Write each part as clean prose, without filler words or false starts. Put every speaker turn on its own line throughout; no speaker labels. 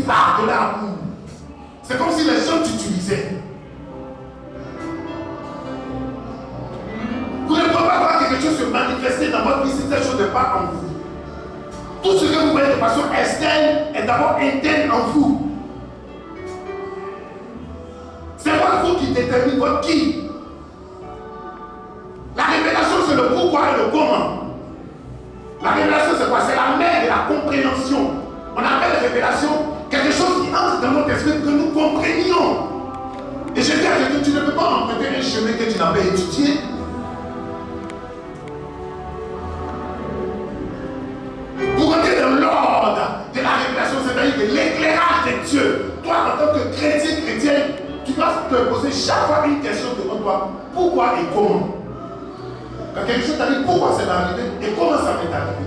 par de l'amour. C'est comme si les gens t'utilisaient. Vous ne pouvez pas voir quelque chose se manifester dans votre vie si cette chose n'est pas en vous. Tout ce que vous voyez de façon externe est d'abord interne en vous. C'est pas vous qui détermine votre qui. La révélation, c'est le pourquoi et le comment. La révélation, c'est quoi? C'est la mère de la compréhension. On appelle révélation quelque chose qui entre dans notre esprit que nous comprenions. Et je dis à quelqu'un, tu ne peux pas emprunter un chemin que tu n'as pas étudié. Pour entrer dans l'ordre de la révélation, c'est-à-dire de l'éclairage de Dieu, toi, en tant que chrétien, tu dois te poser chaque fois une question devant toi. Pourquoi et comment? Quand quelque chose t'arrive, pourquoi c'est arrivé et comment ça m'est arrivé?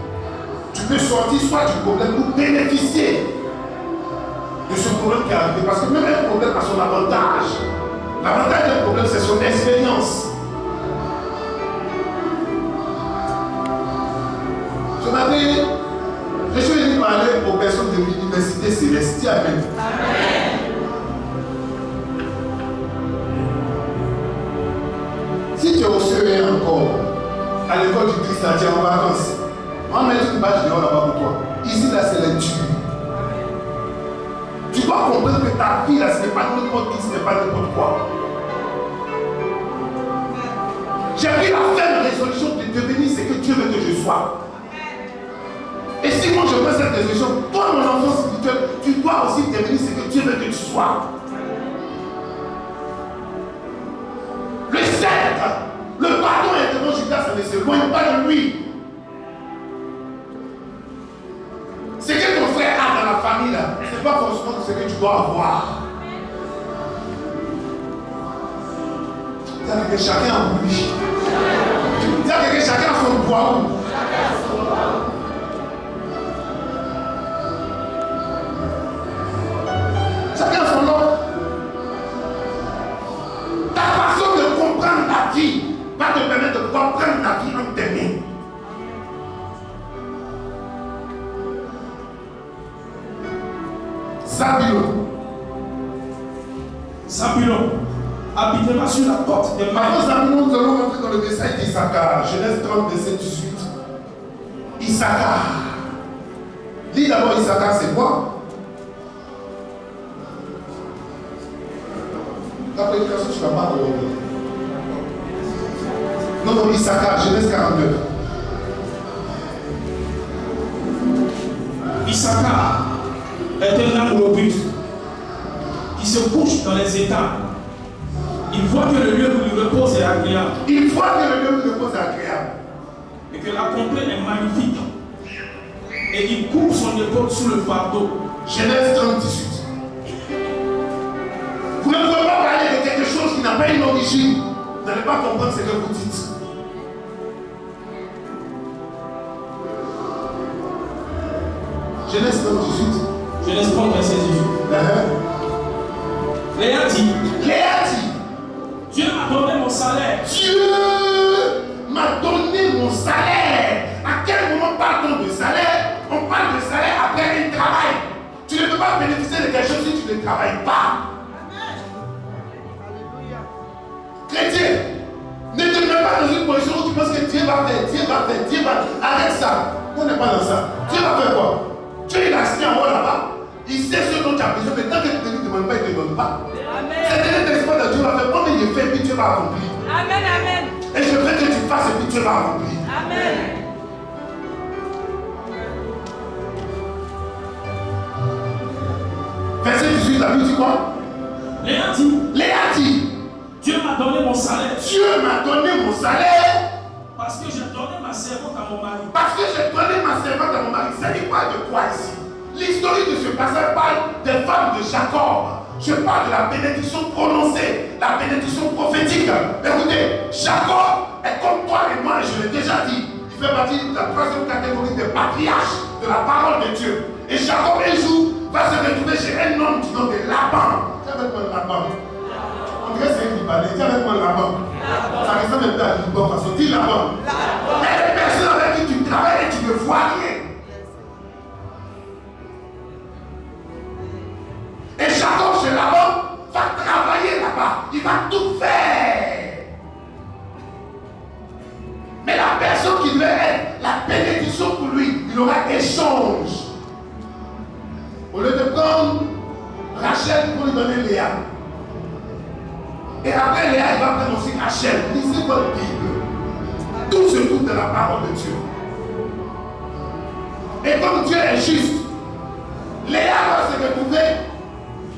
Tu peux sortir soit du problème ou bénéficier de ce problème qui est arrivé. Parce que même un problème a son avantage. L'avantage d'un problème, c'est son expérience. Je suis venu parler aux personnes de l'université célestiale. Amen. Si tu es au CE encore, à l'école du Christ, tu es en vacances, on va mettre une bâche dehors là-bas pour toi. Ici, là, c'est l'intuit. Tu dois comprendre que ta vie, là, ce n'est pas n'importe qui, ce n'est pas n'importe quoi. J'ai pris la ferme résolution de devenir ce que Dieu veut que je sois. Et si moi je prends cette résolution, toi, mon enfant spirituel, tu dois aussi devenir ce que Dieu veut que tu sois. Le sceptre, le bâton est devant Judas, ça ne s'éloigne pas de lui. Ce que ton frère a dans la famille, là, ce n'est pas forcément ce que tu dois avoir. C'est-à-dire que chacun a lui. C'est-à-dire que chacun a son poids. Chacun son ordre. Ta façon de comprendre la vie va te permettre de comprendre la vie en tes mains.
Zabulon habitera sur la côte des mains.
Avant Zabulon, nous allons rentrer dans le message d'Issachar. Genèse 30, verset 18. Issachar. Dis d'abord Issachar, c'est quoi? Ta prédication, tu ne vas pas regarder. Non, Issachar, Genèse 49.
Issachar est un homme robuste qui se couche dans les étangs. Il voit que le lieu où il repose est agréable.
Il voit que le lieu où il repose est agréable.
Et que la contrée est magnifique. Et il coupe son épaule sous le fardeau.
Genèse 30, 18. Vous ne pouvez pas parler de quelque chose qui n'a pas une origine. Vous n'allez pas comprendre ce que vous dites. Genèse 30, 18.
Genèse 30, verset 18. Léa dit, Dieu m'a donné mon salaire.
Dieu m'a donné mon salaire. À quel moment parle-t-on de salaire? On parle de salaire après un travail. Tu ne peux pas bénéficier de quelque chose si tu ne travailles pas. Chrétien, ne te mets pas dans une position où tu penses que Dieu va faire. Arrête ça. On n'est pas dans ça. Dieu va faire quoi? Dieu il a assis en haut là-bas. Il sait ce dont tu as besoin, mais tant que tu ne lui demandes pas, il ne te donne pas. C'est un exploit de Dieu va faire. Comme il est fait, puis Dieu va accomplir.
Amen, amen.
Et je veux que tu fasses et puis Dieu va accomplir.
Amen.
Verset 18, la Bible dit quoi? Léa dit,
Dieu m'a donné mon salaire.
Dieu m'a donné mon salaire.
Parce que j'ai donné ma servante à mon mari.
Parce que j'ai donné ma servante à mon mari. Ça dit quoi de quoi ici? L'histoire de ce passage parle des femmes de Jacob. Je parle de la bénédiction prononcée, la bénédiction prophétique. Écoutez, Jacob est comme toi et moi, je l'ai déjà dit. Il fait partie de la troisième catégorie des patriarches de la parole de Dieu. Et Jacob, un jour, va se retrouver chez un homme du nom de Laban. Tiens avec moi Laban. On dirait que c'est un Libanais. Tiens avec moi Laban. Ça ressemble un peu à Liban, façon. Dis Laban. Il y a des personnes avec qui tu travailles et tu ne vois rien. échange. Au lieu de prendre Rachel pour lui donner Léa. Et après Léa, il va prendre aussi Rachel. Lisez votre Bible. Tout se trouve dans la parole de Dieu. Et comme Dieu est juste, Léa va se retrouver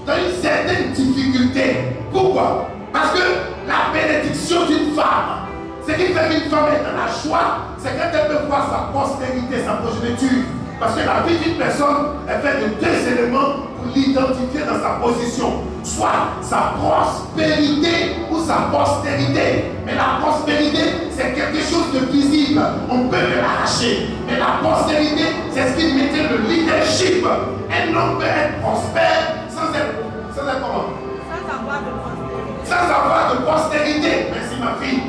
dans une certaine difficulté. Pourquoi? Parce que la bénédiction d'une femme, ce qui fait qu'une femme est dans la joie, c'est quand elle peut voir sa postérité, sa progéniture. Parce que la vie d'une personne est faite de deux éléments pour l'identifier dans sa position. Soit sa prospérité ou sa postérité. Mais la prospérité, c'est quelque chose de visible. On peut l'arracher. Mais la postérité, c'est ce qui mettait le leadership. Un homme peut être prospère sans être comment? Sans avoir de postérité. Merci ma fille.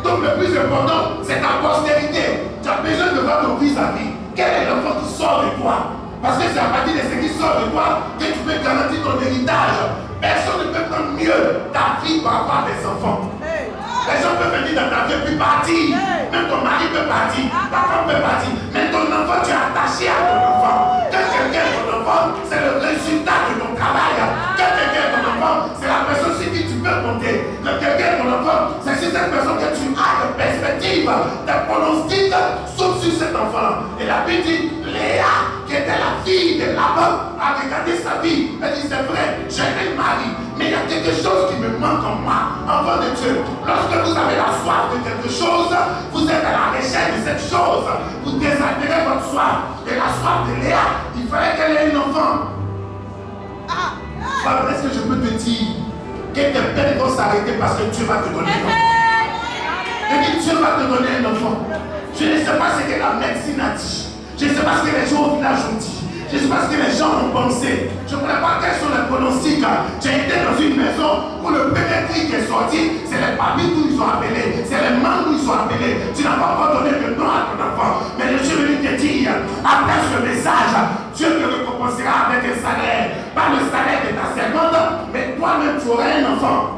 Donc le plus important, c'est ta postérité. Tu as besoin de voir ton vis-à-vis. Quel est l'enfant qui sort de toi? Parce que c'est à partir de ce qui sort de toi que tu peux garantir ton héritage. Personne ne peut prendre mieux ta vie pour avoir des enfants. Les gens peuvent venir dans ta vie et puis partir. Même ton mari peut partir, ta femme peut partir. Mais ton enfant, tu es attaché à ton enfant. Que quelqu'un est ton enfant, c'est le résultat de ton travail. Que quelqu'un est ton enfant, c'est la personne sur qui tu peux compter. Que quelqu'un est ton enfant, c'est sur cette personne que tu as des perspectives, des pronostics, sauf sur cet enfant. Et la Bible dit, Léa, qui était la fille de Laban, a regardé sa vie. Elle dit, c'est vrai, j'ai un mari, mais il y a quelque chose qui me manque en moi, enfant de Dieu. Lorsque vous avez la soif de quelque chose, vous êtes à la recherche de cette chose. Vous désespérez votre soif. Et la soif de Léa, il fallait qu'elle ait un enfant. Est-ce que je peux te dire que tes peines vont s'arrêter parce que Dieu va te donner un enfant? Et que Dieu va te donner un enfant. Je ne sais pas ce que la médecine a dit. Je ne sais pas ce que les gens au village ont dit. Je ne sais pas ce que les gens ont pensé. Je ne connais pas quels sont les pronostics. J'ai été dans une maison où le premier cri qui est sorti, c'est les papis où ils ont appelé, c'est les mamans où ils ont appelé. Tu n'as pas encore donné de nom à ton enfant. Mais le Dieu venu te dire, après ce message, Dieu te récompensera avec un salaire. Pas le salaire de ta servante, mais toi-même tu auras un enfant.